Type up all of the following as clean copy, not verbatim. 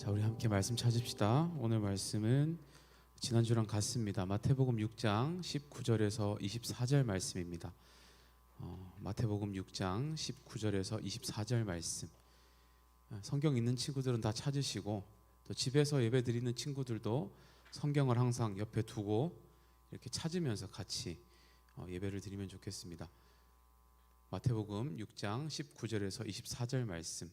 자, 우리 함께 말씀 찾읍시다. 오늘 말씀은 지난주랑 같습니다. 마태복음 6장 19절에서 24절 말씀입니다. 마태복음 6장 19절에서 24절 말씀. 성경 있는 친구들은 다 찾으시고, 또 집에서 예배 드리는 친구들도 성경을 항상 옆에 두고 이렇게 찾으면서 같이 예배를 드리면 좋겠습니다. 마태복음 6장 19절에서 24절 말씀,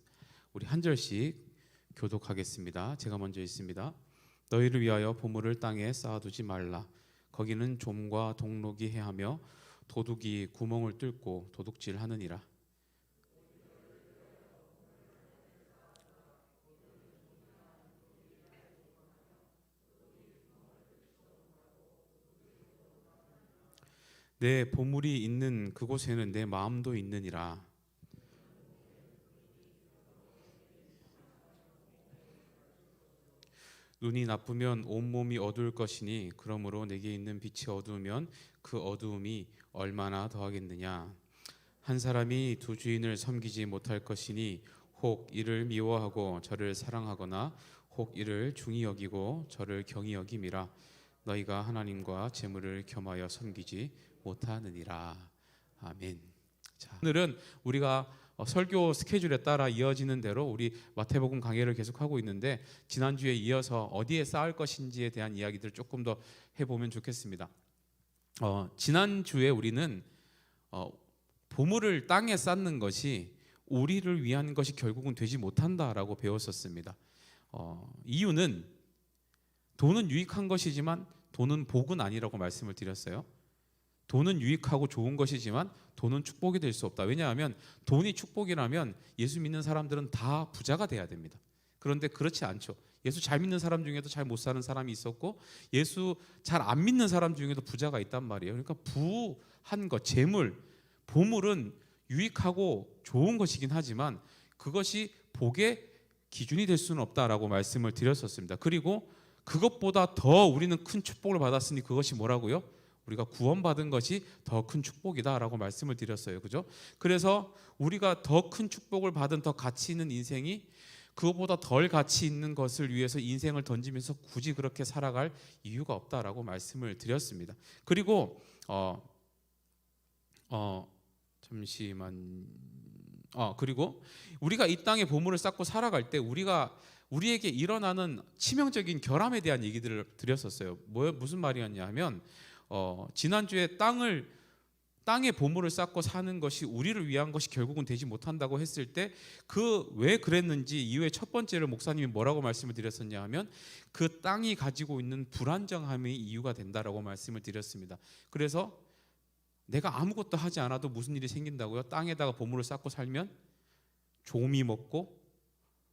우리 한 절씩 교독하겠습니다. 제가 먼저 읽습니다. 너희를 위하여 보물을 땅에 쌓아두지 말라. 거기는 좀과 동록이 해하며 도둑이 구멍을 뚫고 도둑질하느니라. 내 보물이 있는 그곳에는 내 마음도 있느니라. 눈이 나쁘면 온몸이 어두울 것이니 그러므로 내게 있는 빛이 어두우면 그 어두움이 얼마나 더하겠느냐. 한 사람이 두 주인을 섬기지 못할 것이니 혹 이를 미워하고 저를 사랑하거나 혹 이를 중히 여기고 저를 경히 여김이라. 너희가 하나님과 재물을 겸하여 섬기지 못하느니라. 아멘. 자, 오늘은 우리가 설교 스케줄에 따라 이어지는 대로 우리 마태복음 강해를 계속하고 있는데, 지난주에 이어서 어디에 쌓을 것인지에 대한 이야기들을 조금 더 해보면 좋겠습니다. 지난주에 우리는 보물을 땅에 쌓는 것이 우리를 위한 것이 결국은 되지 못한다라고 배웠었습니다. 이유는 돈은 유익한 것이지만 돈은 복은 아니라고 말씀을 드렸어요. 돈은 유익하고 좋은 것이지만 돈은 축복이 될 수 없다. 왜냐하면 돈이 축복이라면 예수 믿는 사람들은 다 부자가 돼야 됩니다. 그런데 그렇지 않죠. 예수 잘 믿는 사람 중에도 잘 못 사는 사람이 있었고, 예수 잘 안 믿는 사람 중에도 부자가 있단 말이에요. 그러니까 부한 것, 재물, 보물은 유익하고 좋은 것이긴 하지만 그것이 복의 기준이 될 수는 없다라고 말씀을 드렸었습니다. 그리고 그것보다 더 우리는 큰 축복을 받았으니 그것이 뭐라고요? 우리가 구원받은 것이 더 큰 축복이다라고 말씀을 드렸어요. 그죠? 그래서 우리가 더 큰 축복을 받은 더 가치 있는 인생이 그것보다 덜 가치 있는 것을 위해서 인생을 던지면서 굳이 그렇게 살아갈 이유가 없다라고 말씀을 드렸습니다. 그리고 그리고 우리가 이 땅에 보물을 쌓고 살아갈 때 우리에게 일어나는 치명적인 결함에 대한 얘기들을 드렸었어요. 무슨 말이었냐 하면, 지난주에 땅에 보물을 쌓고 사는 것이 우리를 위한 것이 결국은 되지 못한다고 했을 때 왜 그랬는지 이유의 첫 번째를 목사님이 뭐라고 말씀을 드렸었냐 하면, 그 땅이 가지고 있는 불안정함이 이유가 된다라고 말씀을 드렸습니다. 그래서 내가 아무것도 하지 않아도 무슨 일이 생긴다고요? 땅에다가 보물을 쌓고 살면 좀이 먹고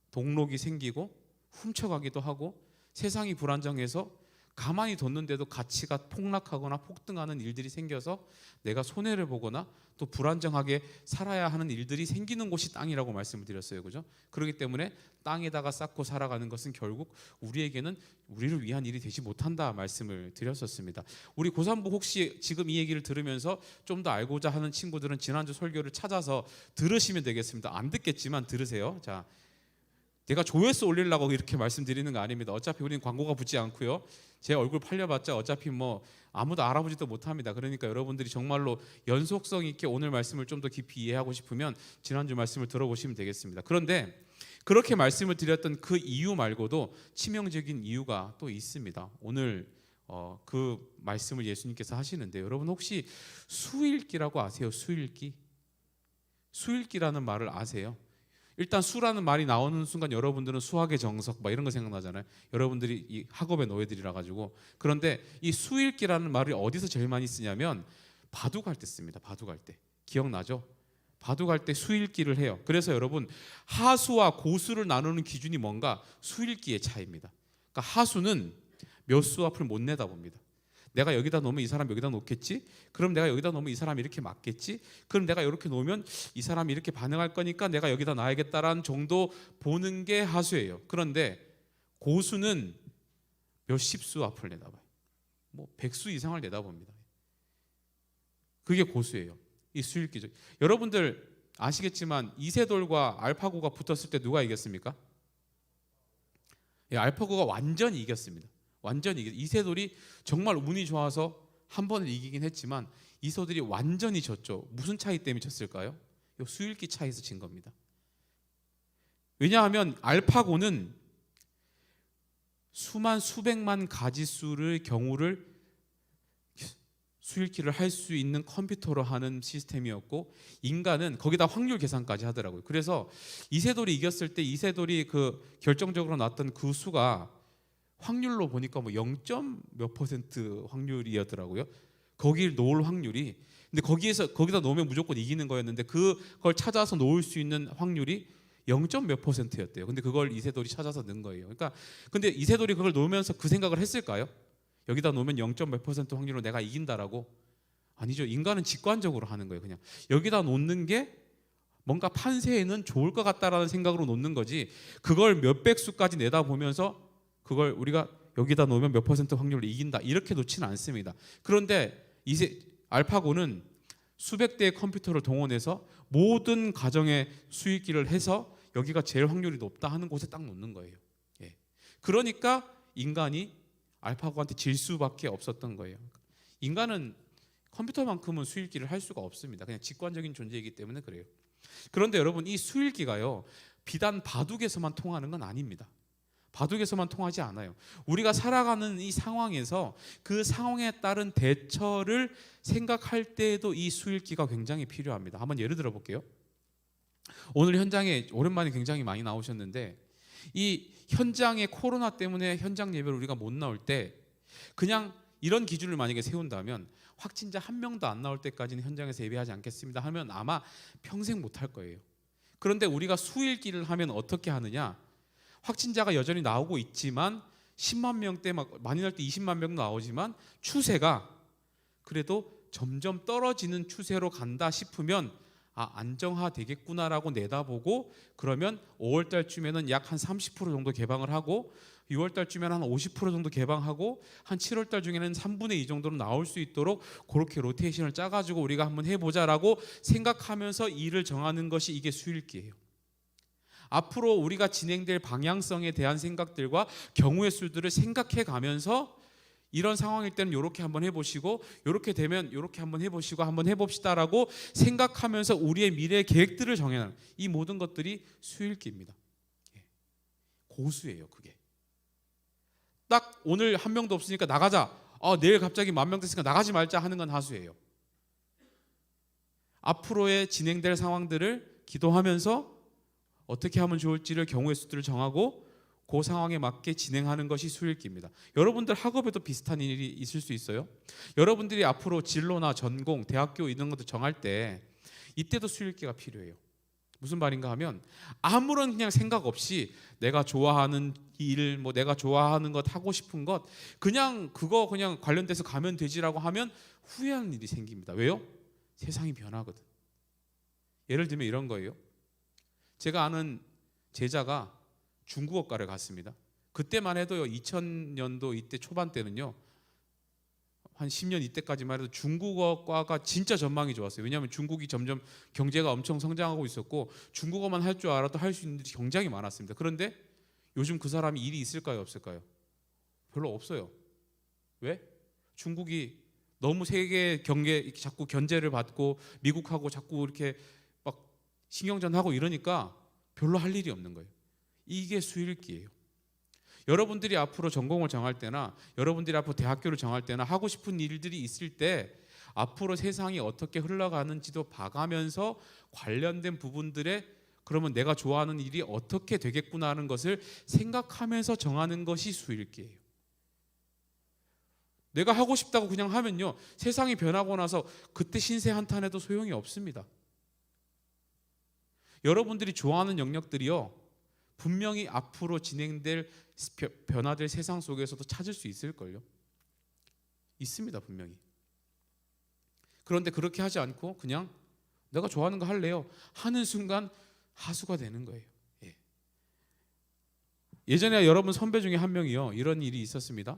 동록이 생기고 훔쳐가기도 하고 세상이 불안정해서 가만히 뒀는데도 가치가 폭락하거나 폭등하는 일들이 생겨서 내가 손해를 보거나 또 불안정하게 살아야 하는 일들이 생기는 곳이 땅이라고 말씀을 드렸어요. 그죠? 그렇기 때문에 땅에다가 쌓고 살아가는 것은 결국 우리에게는 우리를 위한 일이 되지 못한다 말씀을 드렸었습니다. 우리 고3부 혹시 지금 이 얘기를 들으면서 좀 더 알고자 하는 친구들은 지난주 설교를 찾아서 들으시면 되겠습니다. 안 듣겠지만 들으세요. 자, 제가 조회수 올리려고 이렇게 말씀드리는 거 아닙니다. 어차피 우리는 광고가 붙지 않고요. 제 얼굴 팔려봤자 어차피 아무도 알아보지도 못합니다. 그러니까 여러분들이 정말로 연속성 있게 오늘 말씀을 좀 더 깊이 이해하고 싶으면 지난주 말씀을 들어보시면 되겠습니다. 그런데 그렇게 말씀을 드렸던 그 이유 말고도 치명적인 이유가 또 있습니다. 오늘 그 말씀을 예수님께서 하시는데, 여러분 혹시 수일기라고 아세요? 수일기라는 말을 아세요? 일단 수라는 말이 나오는 순간 여러분들은 수학의 정석 이런 거 생각나잖아요. 여러분들이 이 학업의 노예들이라 가지고. 그런데 이 수일기라는 말을 어디서 제일 많이 쓰냐면 바둑할 때 씁니다. 바둑할 때. 기억나죠? 바둑할 때 수일기를 해요. 그래서 여러분, 하수와 고수를 나누는 기준이 뭔가? 수일기의 차이입니다. 그러니까 하수는 몇 수 앞을 못 내다봅니다. 내가 여기다 놓으면 이 사람 여기다 놓겠지? 그럼 내가 여기다 놓으면 이 사람이 이렇게 맞겠지? 그럼 내가 이렇게 놓으면 이 사람이 이렇게 반응할 거니까 내가 여기다 놔야겠다라는 정도 보는 게 하수예요. 그런데 고수는 몇십 수 앞을 내다봐요. 100수 이상을 내다봅니다. 그게 고수예요. 이 수일기죠. 여러분들 아시겠지만 이세돌과 알파고가 붙었을 때 누가 이겼습니까? 예, 알파고가 완전히 이겼습니다. 완전히 이세돌이 정말 운이 좋아서 한 번을 이기긴 했지만 이세돌이 완전히 졌죠. 무슨 차이 때문에 졌을까요? 수읽기 차이에서 진 겁니다. 왜냐하면 알파고는 수백만 가지수를 경우를 수읽기를 할 수 있는 컴퓨터로 하는 시스템이었고 인간은 거기다 확률 계산까지 하더라고요. 그래서 이세돌이 이겼을 때 이세돌이 그 결정적으로 나왔던 그 수가 확률로 보니까 뭐 0. 몇 % 확률이었더라고요. 거기를 놓을 확률이. 근데 거기다 놓으면 무조건 이기는 거였는데 그걸 찾아서 놓을 수 있는 확률이 0. 몇 %였대요. 근데 그걸 이세돌이 찾아서 넣은 거예요. 그러니까 근데 이세돌이 그걸 놓으면서 그 생각을 했을까요? 여기다 놓으면 0. 몇 % 확률로 내가 이긴다라고? 아니죠. 인간은 직관적으로 하는 거예요. 그냥 여기다 놓는 게 뭔가 판세에는 좋을 것 같다라는 생각으로 놓는 거지. 그걸 몇백 수까지 내다보면서 그걸 우리가 여기다 놓으면 몇 % 확률로 이긴다 이렇게 놓지는 않습니다. 그런데 알파고는 수백 대의 컴퓨터를 동원해서 모든 가정의 수익기를 해서 여기가 제일 확률이 높다 하는 곳에 딱 놓는 거예요. 예. 그러니까 인간이 알파고한테 질 수밖에 없었던 거예요. 인간은 컴퓨터만큼은 수익기를 할 수가 없습니다. 그냥 직관적인 존재이기 때문에 그래요. 그런데 여러분 이 수익기가요 비단 바둑에서만 통하는 건 아닙니다. 바둑에서만 통하지 않아요. 우리가 살아가는 이 상황에서 그 상황에 따른 대처를 생각할 때에도 이 수읽기가 굉장히 필요합니다. 한번 예를 들어 볼게요. 오늘 현장에 오랜만에 굉장히 많이 나오셨는데 이 현장에 코로나 때문에 현장 예배를 우리가 못 나올 때 그냥 이런 기준을 만약에 세운다면 확진자 한 명도 안 나올 때까지는 현장에서 예배하지 않겠습니다 하면 아마 평생 못 할 거예요. 그런데 우리가 수읽기를 하면 어떻게 하느냐? 확진자가 여전히 나오고 있지만 10만 명대 많이 날 때 20만 명도 나오지만 추세가 그래도 점점 떨어지는 추세로 간다 싶으면 안정화되겠구나라고 내다보고 그러면 5월 달쯤에는 약 한 30% 정도 개방을 하고 6월 달쯤에는 한 50% 정도 개방하고 한 7월 달 중에는 3분의 2 정도로 나올 수 있도록 그렇게 로테이션을 짜가지고 우리가 한번 해보자라고 생각하면서 일을 정하는 것이 이게 수읽기예요. 앞으로 우리가 진행될 방향성에 대한 생각들과 경우의 수들을 생각해 가면서 이런 상황일 때는 이렇게 한번 해보시고 이렇게 되면 이렇게 한번 해보시고 한번 해봅시다라고 생각하면서 우리의 미래 계획들을 정해놓은 이 모든 것들이 수읽기입니다. 고수예요. 그게 딱 오늘 한 명도 없으니까 나가자. 내일 갑자기 10,000명 됐으니까 나가지 말자 하는 건 하수예요. 앞으로의 진행될 상황들을 기도하면서 어떻게 하면 좋을지를 경우의 수들을 정하고 그 상황에 맞게 진행하는 것이 수읽기입니다. 여러분들 학업에도 비슷한 일이 있을 수 있어요. 여러분들이 앞으로 진로나 전공, 대학교 이런 것들 정할 때 이때도 수읽기가 필요해요. 무슨 말인가 하면 아무런 그냥 생각 없이 내가 좋아하는 일, 뭐 내가 좋아하는 것 하고 싶은 것 그냥 그거 그냥 관련돼서 가면 되지라고 하면 후회하는 일이 생깁니다. 왜요? 세상이 변하거든. 예를 들면 이런 거예요. 제가 아는 제자가 중국어과를 갔습니다. 그때만 해도요 2000년도 이때 초반 때는요 한 10년 이때까지만 해도 중국어과가 진짜 전망이 좋았어요. 왜냐하면 중국이 점점 경제가 엄청 성장하고 있었고 중국어만 할 줄 알아도 할 수 있는 일이 굉장히 많았습니다. 그런데 요즘 그 사람이 일이 있을까요 없을까요? 별로 없어요. 왜? 중국이 너무 세계 경제 자꾸 견제를 받고 미국하고 자꾸 이렇게 막 신경전하고 이러니까 별로 할 일이 없는 거예요. 이게 수읽기예요. 여러분들이 앞으로 전공을 정할 때나 여러분들이 앞으로 대학교를 정할 때나 하고 싶은 일들이 있을 때 앞으로 세상이 어떻게 흘러가는지도 봐가면서 관련된 부분들에 그러면 내가 좋아하는 일이 어떻게 되겠구나 하는 것을 생각하면서 정하는 것이 수읽기예요. 내가 하고 싶다고 그냥 하면요 세상이 변하고 나서 그때 신세 한탄해도 소용이 없습니다. 여러분들이 좋아하는 영역들이요 분명히 앞으로 진행될 변화될 세상 속에서도 찾을 수 있을걸요. 있습니다 분명히. 그런데 그렇게 하지 않고 그냥 내가 좋아하는 거 할래요 하는 순간 하수가 되는 거예요. 예전에 여러분 선배 중에 한 명이요 이런 일이 있었습니다.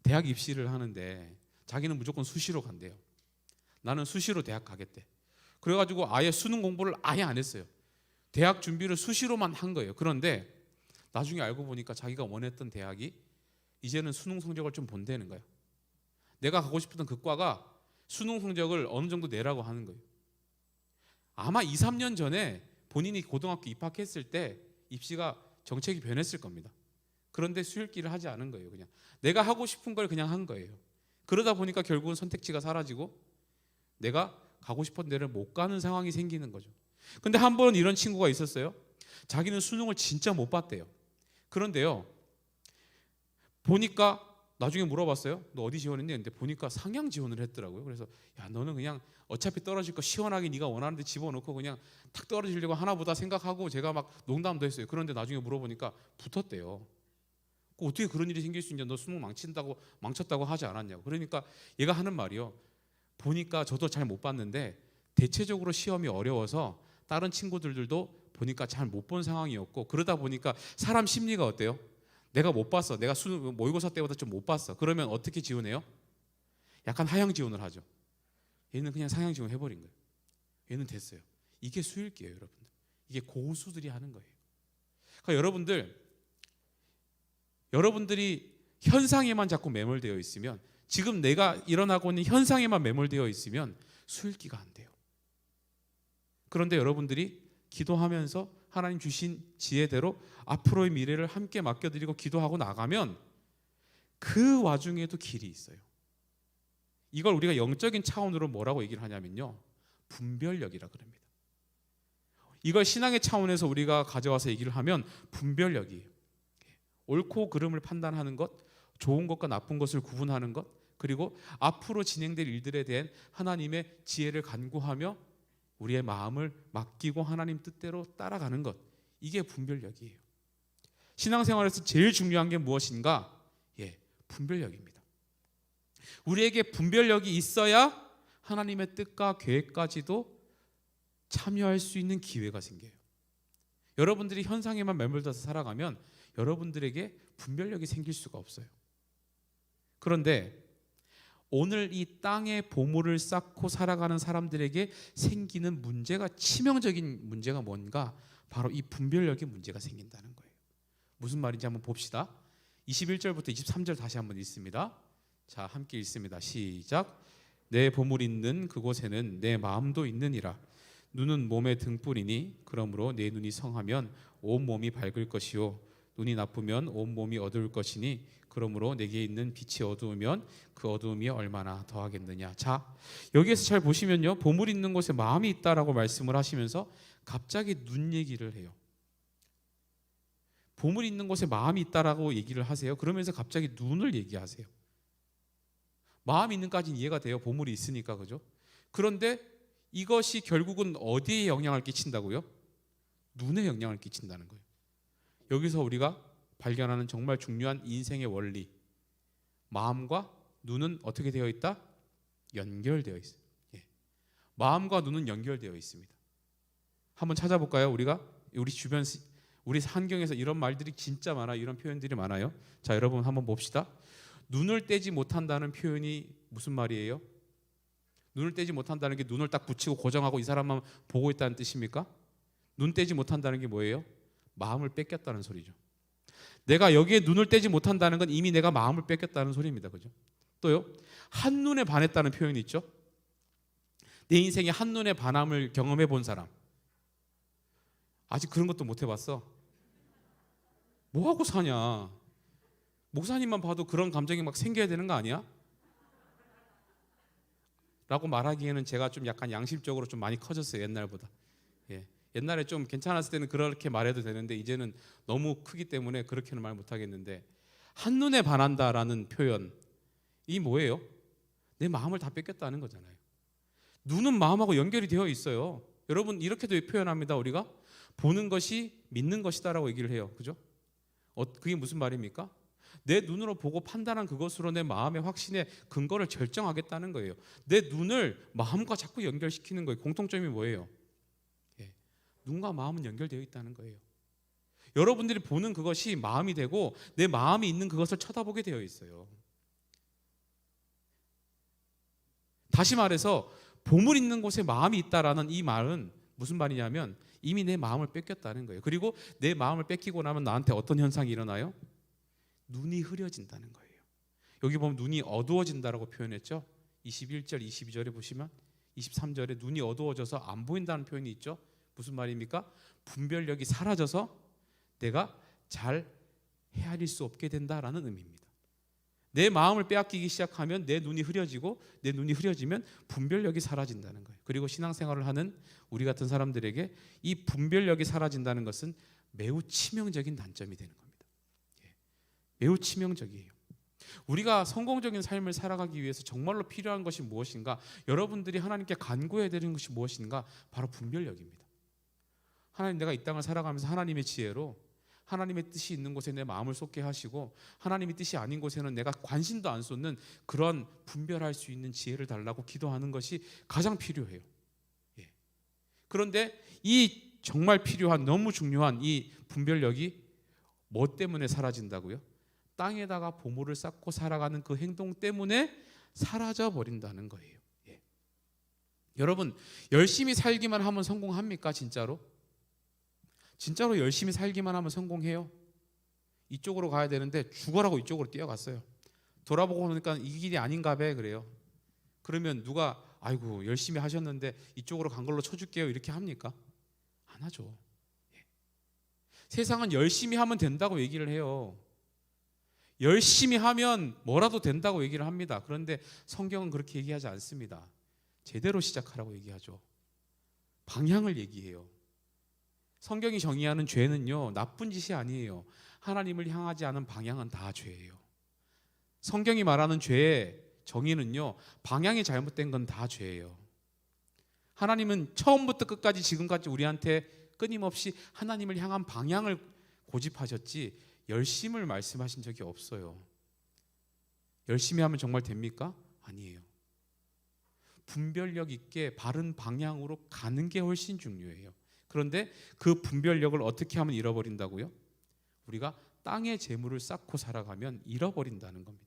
대학 입시를 하는데 자기는 무조건 수시로 간대요. 나는 수시로 대학 가겠대. 그래가지고 아예 수능 공부를 아예 안 했어요. 대학 준비를 수시로만 한 거예요. 그런데 나중에 알고 보니까 자기가 원했던 대학이 이제는 수능 성적을 좀 본다는 거예요. 내가 가고 싶었던 그 과가 수능 성적을 어느 정도 내라고 하는 거예요. 아마 2, 3년 전에 본인이 고등학교 입학했을 때 입시가 정책이 변했을 겁니다. 그런데 수일기를 하지 않은 거예요. 그냥 내가 하고 싶은 걸 그냥 한 거예요. 그러다 보니까 결국은 선택지가 사라지고 내가 가고 싶은 데를 못 가는 상황이 생기는 거죠. 근데 한 번 이런 친구가 있었어요. 자기는 수능을 진짜 못 봤대요. 그런데요, 보니까 나중에 물어봤어요. 너 어디 지원했니? 근데 보니까 상향 지원을 했더라고요. 그래서 야, 너는 그냥 어차피 떨어질 거 시원하게 네가 원하는 데 집어넣고 그냥 탁 떨어지려고 하나보다 생각하고, 제가 막 농담도 했어요. 그런데 나중에 물어보니까 붙었대요. 어떻게 그런 일이 생길 수 있냐? 너 수능 망쳤다고 하지 않았냐고. 그러니까 얘가 하는 말이요, 보니까 저도 잘 못 봤는데 대체적으로 시험이 어려워서 다른 친구들도 보니까 잘 못 본 상황이었고, 그러다 보니까 사람 심리가 어때요? 내가 못 봤어. 내가 수능 모의고사 때보다 좀 못 봤어. 그러면 어떻게 지원해요? 약간 하향 지원을 하죠. 얘는 그냥 상향 지원 해버린 거예요. 얘는 됐어요. 이게 수일기예요, 여러분들. 이게 고수들이 하는 거예요. 그러니까 여러분들이 현상에만 자꾸 매몰되어 있으면, 지금 내가 일어나고 있는 현상에만 매몰되어 있으면 수일기가 안 돼요. 그런데 여러분들이 기도하면서 하나님 주신 지혜대로 앞으로의 미래를 함께 맡겨드리고 기도하고 나가면 그 와중에도 길이 있어요. 이걸 우리가 영적인 차원으로 뭐라고 얘기를 하냐면요, 분별력이라 그럽니다. 이걸 신앙의 차원에서 우리가 가져와서 얘기를 하면 분별력이에요. 옳고 그름을 판단하는 것, 좋은 것과 나쁜 것을 구분하는 것, 그리고 앞으로 진행될 일들에 대한 하나님의 지혜를 간구하며 우리의 마음을 맡기고 하나님 뜻대로 따라가는 것, 이게 분별력이에요. 신앙생활에서 제일 중요한 게 무엇인가? 분별력입니다. 우리에게 분별력이 있어야 하나님의 뜻과 계획까지도 참여할 수 있는 기회가 생겨요. 여러분들이 현상에만 매몰돼서 살아가면 여러분들에게 분별력이 생길 수가 없어요. 그런데 오늘 이 땅에 보물을 쌓고 살아가는 사람들에게 생기는 문제가, 치명적인 문제가 뭔가? 바로 이 분별력의 문제가 생긴다는 거예요. 무슨 말인지 한번 봅시다. 21절부터 23절 다시 한번 읽습니다. 자, 함께 읽습니다. 시작. 내 보물 있는 그곳에는 내 마음도 있느니라. 눈은 몸의 등불이니 그러므로 내 눈이 성하면 온 몸이 밝을 것이요 눈이 나쁘면 온 몸이 어두울 것이니 그러므로 내게 있는 빛이 어두우면 그 어두움이 얼마나 더하겠느냐. 자, 여기에서 잘 보시면요, 보물 있는 곳에 마음이 있다라고 말씀을 하시면서 갑자기 눈 얘기를 해요. 보물 있는 곳에 마음이 있다라고 얘기를 하세요. 그러면서 갑자기 눈을 얘기하세요. 마음이 있는까지는 이해가 돼요. 보물이 있으니까, 그죠? 그런데 이것이 결국은 어디에 영향을 끼친다고요? 눈에 영향을 끼친다는 거예요. 여기서 우리가 발견하는 정말 중요한 인생의 원리, 마음과 눈은 어떻게 되어 있다? 연결되어 있어요. 마음과 눈은 연결되어 있습니다. 한번 찾아볼까요? 우리 주변, 우리 환경에서 이런 말들이 진짜 많아요. 이런 표현들이 많아요. 자, 여러분 한번 봅시다. 눈을 떼지 못한다는 표현이 무슨 말이에요? 눈을 떼지 못한다는 게 눈을 딱 붙이고 고정하고 이 사람만 보고 있다는 뜻입니까? 눈 떼지 못한다는 게 뭐예요? 마음을 뺏겼다는 소리죠. 내가 여기에 눈을 떼지 못한다는 건 이미 내가 마음을 뺏겼다는 소리입니다. 그죠? 또요, 한눈에 반했다는 표현이 있죠. 내 인생에 한눈에 반함을 경험해 본 사람, 아직 그런 것도 못 해봤어? 뭐하고 사냐? 목사님만 봐도 그런 감정이 막 생겨야 되는 거 아니야? 라고 말하기에는 제가 좀 약간 양심적으로 좀 많이 커졌어요. 옛날보다. 옛날에 좀 괜찮았을 때는 그렇게 말해도 되는데 이제는 너무 크기 때문에 그렇게는 말 못하겠는데, 한눈에 반한다라는 표현, 이 뭐예요? 내 마음을 다 뺏겼다는 거잖아요. 눈은 마음하고 연결이 되어 있어요. 여러분, 이렇게도 표현합니다. 우리가 보는 것이 믿는 것이다라고 얘기를 해요. 그죠? 그게 무슨 말입니까? 내 눈으로 보고 판단한 그것으로 내 마음의 확신의 근거를 결정하겠다는 거예요. 내 눈을 마음과 자꾸 연결시키는 거예요. 공통점이 뭐예요? 눈과 마음은 연결되어 있다는 거예요. 여러분들이 보는 그것이 마음이 되고 내 마음이 있는 그것을 쳐다보게 되어 있어요. 다시 말해서 보물 있는 곳에 마음이 있다라는 이 말은 무슨 말이냐면, 이미 내 마음을 뺏겼다는 거예요. 그리고 내 마음을 뺏기고 나면 나한테 어떤 현상이 일어나요? 눈이 흐려진다는 거예요. 여기 보면 눈이 어두워진다라고 표현했죠. 21절, 22절에 보시면 23절에 눈이 어두워져서 안 보인다는 표현이 있죠. 무슨 말입니까? 분별력이 사라져서 내가 잘 헤아릴 수 없게 된다라는 의미입니다. 내 마음을 빼앗기기 시작하면 내 눈이 흐려지고 내 눈이 흐려지면 분별력이 사라진다는 거예요. 그리고 신앙생활을 하는 우리 같은 사람들에게 이 분별력이 사라진다는 것은 매우 치명적인 단점이 되는 겁니다. 매우 치명적이에요. 우리가 성공적인 삶을 살아가기 위해서 정말로 필요한 것이 무엇인가? 여러분들이 하나님께 간구해야 되는 것이 무엇인가? 바로 분별력입니다. 하나님, 내가 이 땅을 살아가면서 하나님의 지혜로 하나님의 뜻이 있는 곳에 내 마음을 쏟게 하시고 하나님의 뜻이 아닌 곳에는 내가 관심도 안 쏟는 그런 분별할 수 있는 지혜를 달라고 기도하는 것이 가장 필요해요. 그런데 이 정말 필요한, 너무 중요한 이 분별력이 뭐 때문에 사라진다고요? 땅에다가 보물을 쌓고 살아가는 그 행동 때문에 사라져 버린다는 거예요. 여러분, 열심히 살기만 하면 성공합니까? 진짜로? 진짜로 열심히 살기만 하면 성공해요? 이쪽으로 가야 되는데 죽어라고 이쪽으로 뛰어갔어요. 돌아보고 보니까 이 길이 아닌가 봐 그래요. 그러면 누가 아이고 열심히 하셨는데 이쪽으로 간 걸로 쳐줄게요 이렇게 합니까? 안 하죠. 세상은 열심히 하면 된다고 얘기를 해요. 열심히 하면 뭐라도 된다고 얘기를 합니다. 그런데 성경은 그렇게 얘기하지 않습니다. 제대로 시작하라고 얘기하죠. 방향을 얘기해요. 성경이 정의하는 죄는요, 나쁜 짓이 아니에요. 하나님을 향하지 않은 방향은 다 죄예요. 성경이 말하는 죄의 정의는요, 방향이 잘못된 건 다 죄예요. 하나님은 처음부터 끝까지 지금까지 우리한테 끊임없이 하나님을 향한 방향을 고집하셨지 열심을 말씀하신 적이 없어요. 열심히 하면 정말 됩니까? 아니에요. 분별력 있게 바른 방향으로 가는 게 훨씬 중요해요. 그런데 그 분별력을 어떻게 하면 잃어버린다고요? 우리가 땅의 재물을 쌓고 살아가면 잃어버린다는 겁니다.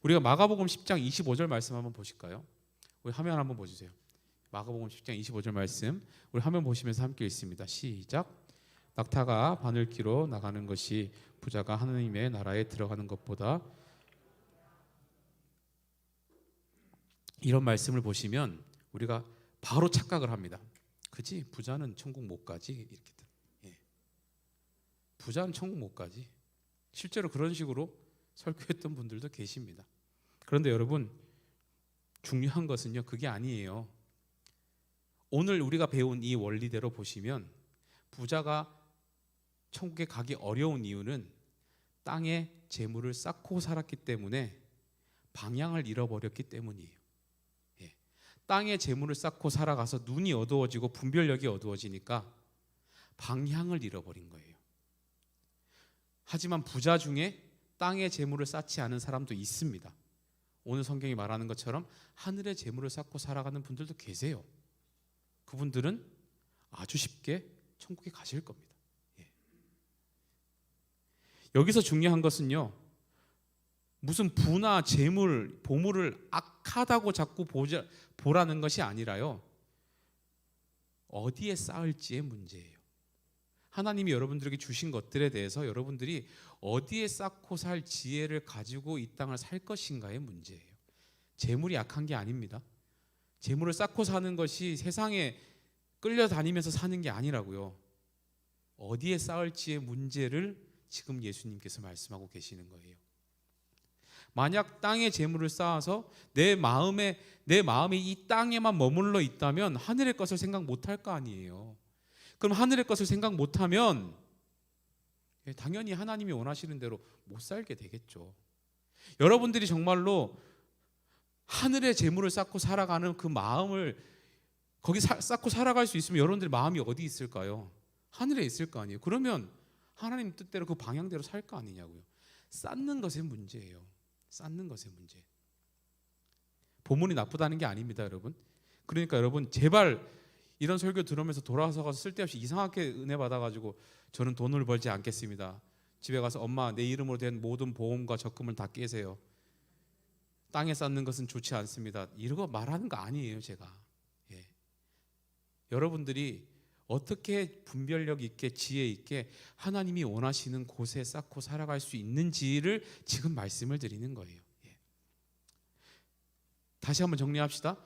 우리가 마가복음 10장 25절 말씀 한번 보실까요? 우리 화면 한번 보여주세요. 마가복음 10장 25절 말씀 우리 화면 보시면서 함께 읽습니다. 시작. 낙타가 바늘기로 나가는 것이 부자가 하나님의 나라에 들어가는 것보다. 이런 말씀을 보시면 우리가 바로 착각을 합니다. 그지? 부자는 천국 못 가지 이렇게. 부자는 천국 못 가지. 실제로 그런 식으로 설교했던 분들도 계십니다. 그런데 여러분, 중요한 것은요, 그게 아니에요. 오늘 우리가 배운 이 원리대로 보시면 부자가 천국에 가기 어려운 이유는 땅에 재물을 쌓고 살았기 때문에 방향을 잃어버렸기 때문이에요. 땅에 재물을 쌓고 살아가서 눈이 어두워지고 분별력이 어두워지니까 방향을 잃어버린 거예요. 하지만 부자 중에 땅에 재물을 쌓지 않은 사람도 있습니다. 오늘 성경이 말하는 것처럼 하늘의 재물을 쌓고 살아가는 분들도 계세요. 그분들은 아주 쉽게 천국에 가실 겁니다. 여기서 중요한 것은요, 무슨 부나 재물, 보물을 악하다고 자꾸 보라는 것이 아니라요, 어디에 쌓을지의 문제예요. 하나님이 여러분들에게 주신 것들에 대해서 여러분들이 어디에 쌓고 살 지혜를 가지고 이 땅을 살 것인가의 문제예요. 재물이 약한 게 아닙니다. 재물을 쌓고 사는 것이 세상에 끌려다니면서 사는 게 아니라고요. 어디에 쌓을지의 문제를 지금 예수님께서 말씀하고 계시는 거예요. 만약 땅에 재물을 쌓아서 내 마음이 이 땅에만 머물러 있다면 하늘의 것을 생각 못할 거 아니에요. 그럼 하늘의 것을 생각 못하면 당연히 하나님이 원하시는 대로 못 살게 되겠죠. 여러분들이 정말로 하늘의 재물을 쌓고 살아가는 그 마음을 거기 쌓고 살아갈 수 있으면 여러분들의 마음이 어디 있을까요? 하늘에 있을 거 아니에요. 그러면 하나님 뜻대로 그 방향대로 살 거 아니냐고요. 쌓는 것의 문제예요. 쌓는 것의 문제. 보물이 나쁘다는 게 아닙니다, 여러분. 그러니까 여러분 제발 이런 설교 들으면서 돌아와서 쓸데없이 이상하게 은혜 받아가지고 저는 돈을 벌지 않겠습니다. 집에 가서 엄마 내 이름으로 된 모든 보험과 적금을 다 깨세요. 땅에 쌓는 것은 좋지 않습니다. 이러고 말하는 거 아니에요, 제가. 여러분들이 어떻게 분별력 있게 지혜 있게 하나님이 원하시는 곳에 쌓고 살아갈 수 있는지를 지금 말씀을 드리는 거예요. 다시 한번 정리합시다.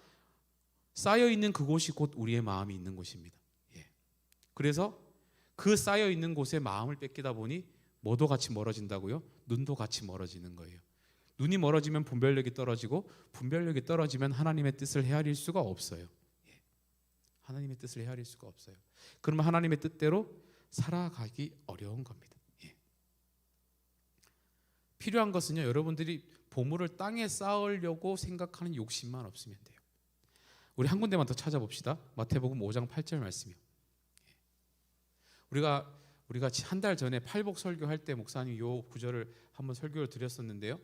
쌓여 있는 그곳이 곧 우리의 마음이 있는 곳입니다. 그래서 그 쌓여 있는 곳에 마음을 뺏기다 보니 뭐도 같이 멀어진다고요? 눈도 같이 멀어지는 거예요. 눈이 멀어지면 분별력이 떨어지고 분별력이 떨어지면 하나님의 뜻을 헤아릴 수가 없어요. 하나님의 뜻을 헤아릴 수가 없어요. 그러면 하나님의 뜻대로 살아가기 어려운 겁니다. 필요한 것은요, 여러분들이 보물을 땅에 쌓으려고 생각하는 욕심만 없으면 돼요. 우리 한 군데만 더 찾아봅시다. 마태복음 5장 8절 말씀이요. 우리가 한 달 전에 팔복 설교할 때 목사님 요 구절을 한번 설교를 드렸었는데요.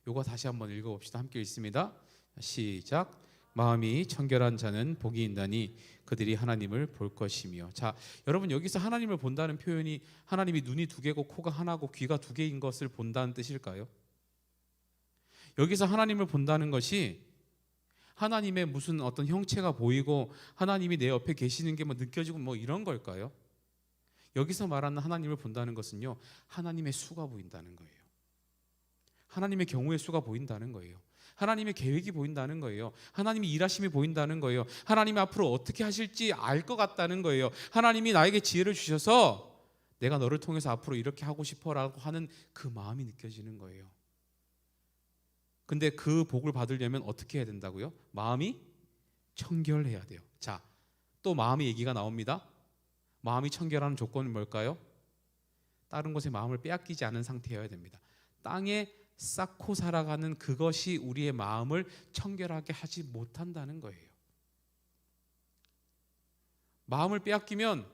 요거 다시 한번 읽어봅시다. 함께 읽습니다. 시작. 마음이 청결한 자는 복이 있나니 그들이 하나님을 볼 것이며. 자, 여러분 여기서 하나님을 본다는 표현이 하나님이 눈이 두 개고 코가 하나고 귀가 두 개인 것을 본다는 뜻일까요? 여기서 하나님을 본다는 것이 하나님의 무슨 어떤 형체가 보이고 하나님이 내 옆에 계시는 게 뭐 느껴지고 뭐 이런 걸까요? 여기서 말하는 하나님을 본다는 것은요, 하나님의 수가 보인다는 거예요. 하나님의 경우의 수가 보인다는 거예요. 하나님의 계획이 보인다는 거예요. 하나님이 일하심이 보인다는 거예요. 하나님이 앞으로 어떻게 하실지 알 것 같다는 거예요. 하나님이 나에게 지혜를 주셔서 내가 너를 통해서 앞으로 이렇게 하고 싶어라고 하는 그 마음이 느껴지는 거예요. 근데 그 복을 받으려면 어떻게 해야 된다고요? 마음이 청결해야 돼요. 자, 또 마음의 얘기가 나옵니다. 마음이 청결하는 조건은 뭘까요? 다른 것에 마음을 빼앗기지 않은 상태여야 됩니다. 땅에 쌓고 살아가는 그것이 우리의 마음을 청결하게 하지 못한다는 거예요. 마음을 빼앗기면,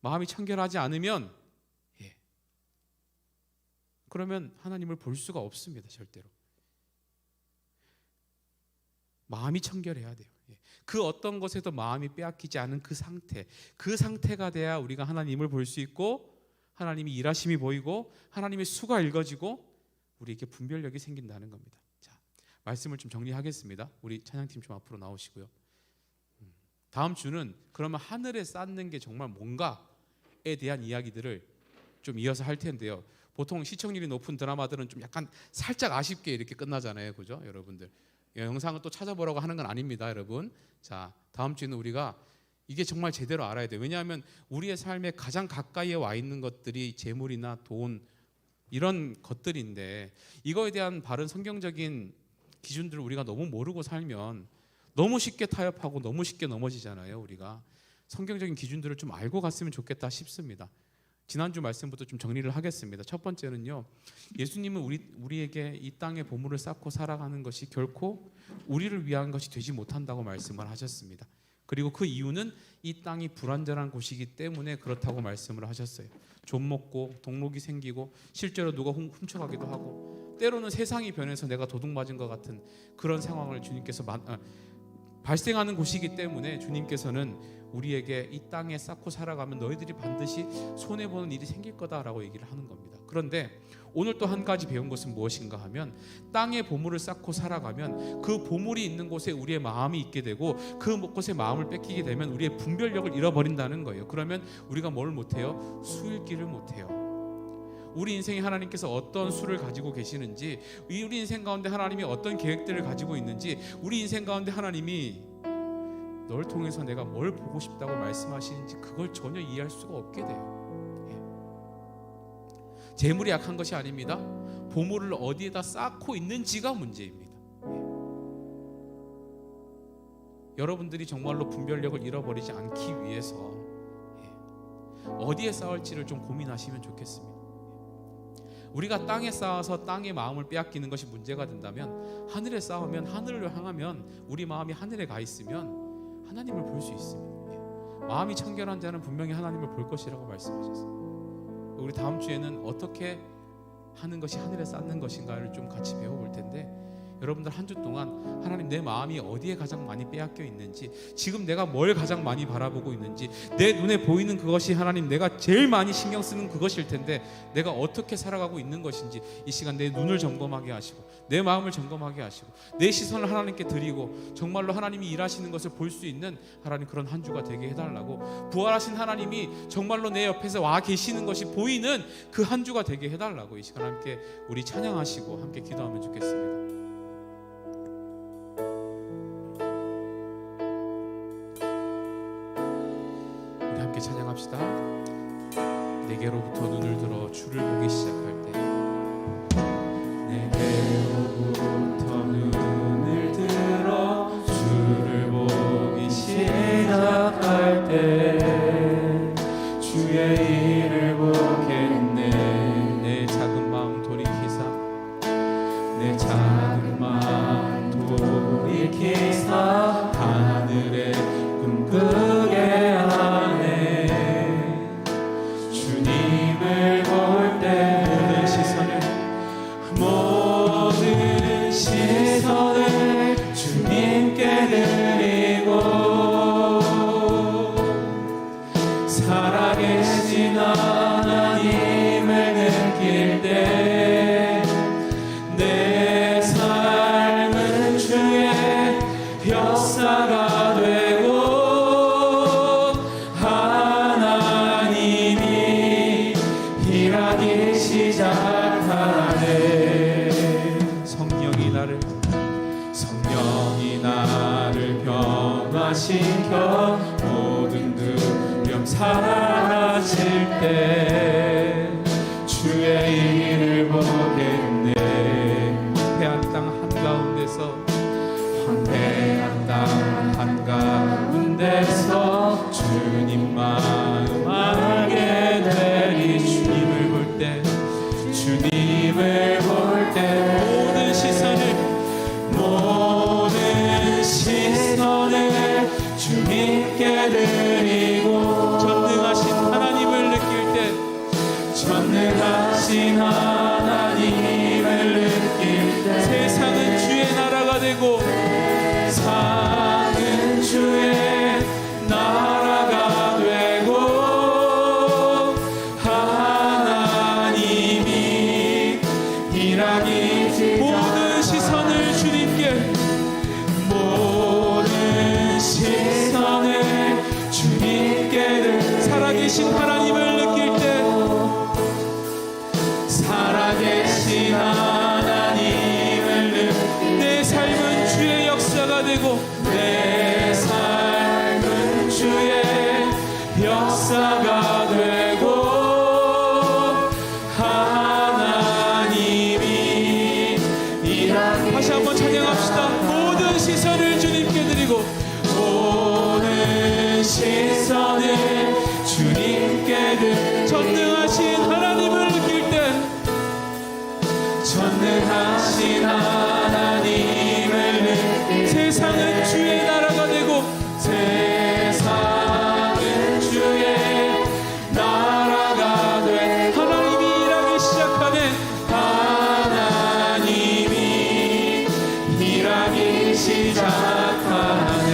마음이 청결하지 않으면 그러면 하나님을 볼 수가 없습니다. 절대로. 마음이 청결해야 돼요. 그 어떤 것에도 마음이 빼앗기지 않은 그 상태가 돼야 우리가 하나님을 볼 수 있고 하나님이 일하심이 보이고 하나님의 수가 읽어지고 우리에게 분별력이 생긴다는 겁니다. 자, 말씀을 좀 정리하겠습니다. 우리 찬양팀 좀 앞으로 나오시고요. 다음 주는 그러면 하늘에 쌓는 게 정말 뭔가에 대한 이야기들을 좀 이어서 할 텐데요. 보통 시청률이 높은 드라마들은 좀 약간 살짝 아쉽게 이렇게 끝나잖아요. 그죠? 여러분들. 영상을 또 찾아보라고 하는 건 아닙니다, 여러분. 자, 다음 주에는 우리가 이게 정말 제대로 알아야 돼요. 왜냐하면 우리의 삶에 가장 가까이에 와 있는 것들이 재물이나 돈 이런 것들인데 이거에 대한 바른 성경적인 기준들을 우리가 너무 모르고 살면 너무 쉽게 타협하고 너무 쉽게 넘어지잖아요. 우리가 성경적인 기준들을 좀 알고 갔으면 좋겠다 싶습니다. 지난주 말씀부터 좀 정리를 하겠습니다. 첫 번째는요, 예수님은 우리에게 이 땅에 보물을 쌓고 살아가는 것이 결코 우리를 위한 것이 되지 못한다고 말씀을 하셨습니다. 그리고 그 이유는 이 땅이 불완전한 곳이기 때문에 그렇다고 말씀을 하셨어요. 좀 먹고 동록이 생기고 실제로 누가 훔쳐가기도 하고 때로는 세상이 변해서 내가 도둑맞은 것 같은 그런 상황을 주님께서 발생하는 곳이기 때문에 주님께서는 우리에게 이 땅에 쌓고 살아가면 너희들이 반드시 손해보는 일이 생길 거다라고 얘기를 하는 겁니다. 그런데 오늘 또 한 가지 배운 것은 무엇인가 하면 땅에 보물을 쌓고 살아가면 그 보물이 있는 곳에 우리의 마음이 있게 되고 그곳에 마음을 뺏기게 되면 우리의 분별력을 잃어버린다는 거예요. 그러면 우리가 뭘 못해요? 수읽기를 못해요. 우리 인생에 하나님께서 어떤 수를 가지고 계시는지, 우리 인생 가운데 하나님이 어떤 계획들을 가지고 있는지, 우리 인생 가운데 하나님이 널 통해서 내가 뭘 보고 싶다고 말씀하시는지 그걸 전혀 이해할 수가 없게 돼요. 재물이 약한 것이 아닙니다. 보물을 어디에다 쌓고 있는지가 문제입니다. 여러분들이 정말로 분별력을 잃어버리지 않기 위해서 어디에 쌓을지를 좀 고민하시면 좋겠습니다. 우리가 땅에 쌓아서 땅의 마음을 빼앗기는 것이 문제가 된다면 하늘에 쌓으면, 하늘을 향하면, 우리 마음이 하늘에 가 있으면 하나님을 볼 수 있습니다. 마음이 청결한 자는 분명히 하나님을 볼 것이라고 말씀하셨어요. 우리 다음 주에는 어떻게 하는 것이 하늘에 쌓는 것인가를 좀 같이 배워볼 텐데 여러분들 한 주 동안 하나님 내 마음이 어디에 가장 많이 빼앗겨 있는지, 지금 내가 뭘 가장 많이 바라보고 있는지, 내 눈에 보이는 그것이 하나님 내가 제일 많이 신경 쓰는 그것일 텐데 내가 어떻게 살아가고 있는 것인지 이 시간 내 눈을 점검하게 하시고 내 마음을 점검하게 하시고 내 시선을 하나님께 드리고 정말로 하나님이 일하시는 것을 볼 수 있는 하나님 그런 한 주가 되게 해달라고, 부활하신 하나님이 정말로 내 옆에서 와 계시는 것이 보이는 그 한 주가 되게 해달라고 이 시간 함께 우리 찬양하시고 함께 기도하면 좋겠습니다. 우리 함께 찬양합시다. 내게로부터 눈을 들어 주를 보기 시작할 때, 내게로부터 눈을 들어 주를 보기 시작할 때 주의 일을 보겠네. 내 작은 마음 돌이키사, 내 작은 마음 돌이키사 하늘에 꿈꾸게 하네. 주님을 볼 때 모든 시선을 주님께 드리고 살아계신 하나님을 느낄 때 내 삶은 주의 역사가 되고 하나님이 일하기 시작하네. 성령이 나를 변화시켜 모든 두려움 사라질 때 주의 일을 보겠네. 황폐한 땅 한가운데서, 황폐한 땅 한가운데서 주님 마음 알게 되리. 주님을 볼 때, 주님을 볼 때 모든 시선을 주님께 드리고 전능하신 하나님을 느낄 때, 전능하신 하나님을 느낄 때 세상은 주의 나라가 되고, 세상은 주의 나라가 되고 하나님이 일하기 모든 시선을 주님께, 모든 시선을 주님께 살아계신 하나님을 느낄 때, 살아계신 하나님을 느낄 내 삶은 주의 역사가 되고, 내 삶은 주의 역사가 되고 하나님이 일하기. 다시 한번 찬양합시다. 모든 시선을 주님께 드리고, 모든 시선을 주님께 드리고 전능하신 하나님을 느낄 때, 전능하신 하나님을 느낄 세상은 주의 나라가 되고, 세상은 주의 나라가 돼 하나님이 일하기 시작하네. 하나님이 일하기 시작하네.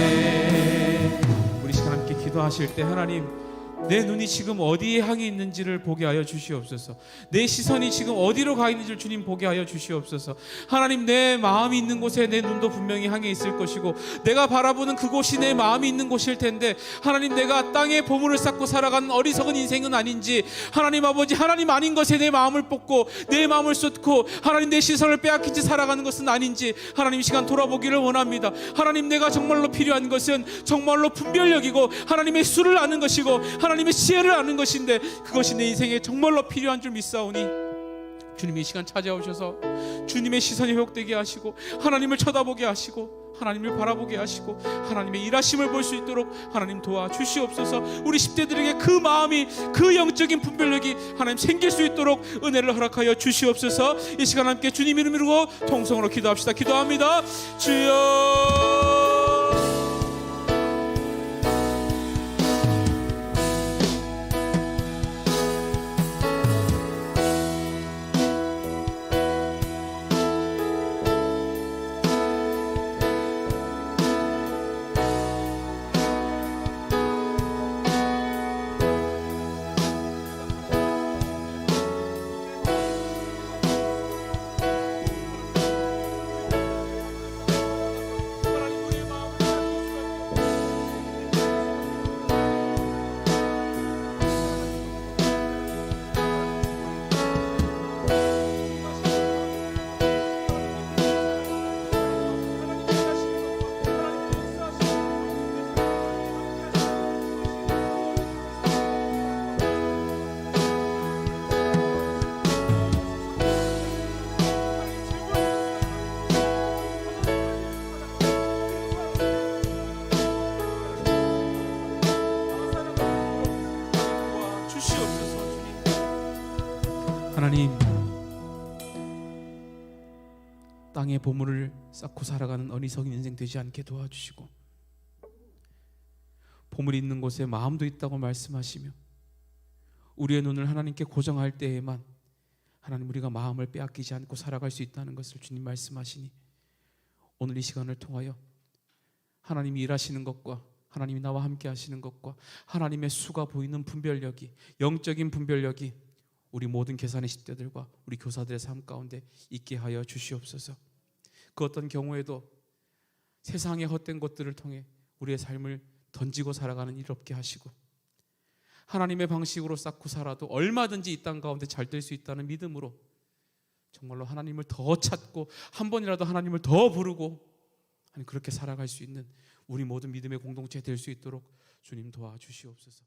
우리 시간 함께 기도하실 때, 하나님 내 눈이 지금 어디에 향해 있는지를 보게 하여 주시옵소서. 내 시선이 지금 어디로 가 있는지를 주님 보게 하여 주시옵소서. 하나님 내 마음이 있는 곳에 내 눈도 분명히 향해 있을 것이고, 내가 바라보는 그곳이 내 마음이 있는 곳일 텐데, 하나님 내가 땅에 보물을 쌓고 살아가는 어리석은 인생은 아닌지, 하나님 아버지 하나님 아닌 것에 내 마음을 쏟고 내 마음을 쏟고 하나님 내 시선을 빼앗긴 채 살아가는 것은 아닌지 하나님 이 시간 돌아보기를 원합니다. 하나님 내가 정말로 필요한 것은 정말로 분별력이고 하나님의 수를 아는 것이고 하나님의 지혜를 아는 것인데, 그것이 내 인생에 정말로 필요한 줄 믿사오니 주님이 이 시간 찾아오셔서 주님의 시선이 회복되게 하시고 하나님을 쳐다보게 하시고 하나님을 바라보게 하시고 하나님의 일하심을 볼 수 있도록 하나님 도와주시옵소서. 우리 10대들에게 그 마음이, 그 영적인 분별력이 하나님 생길 수 있도록 은혜를 허락하여 주시옵소서. 이 시간 함께 주님 이름으로 통성으로 기도합시다. 기도합니다. 주여. 하나님, 땅의 보물을 쌓고 살아가는 어리석은 인생 되지 않게 도와주시고, 보물이 있는 곳에 마음도 있다고 말씀하시며, 우리의 눈을 하나님께 고정할 때에만 하나님 우리가 마음을 빼앗기지 않고 살아갈 수 있다는 것을 주님 말씀하시니, 오늘 이 시간을 통하여 하나님이 일하시는 것과 하나님이 나와 함께 하시는 것과 하나님의 수가 보이는 분별력이, 영적인 분별력이 우리 모든 계산의 10대들과 우리 교사들의 삶 가운데 있게 하여 주시옵소서. 그 어떤 경우에도 세상의 헛된 것들을 통해 우리의 삶을 던지고 살아가는 일 없게 하시고, 하나님의 방식으로 쌓고 살아도 얼마든지 이 땅 가운데 잘 될 수 있다는 믿음으로 정말로 하나님을 더 찾고 한 번이라도 하나님을 더 부르고 그렇게 살아갈 수 있는 우리 모든 믿음의 공동체 될 수 있도록 주님 도와주시옵소서.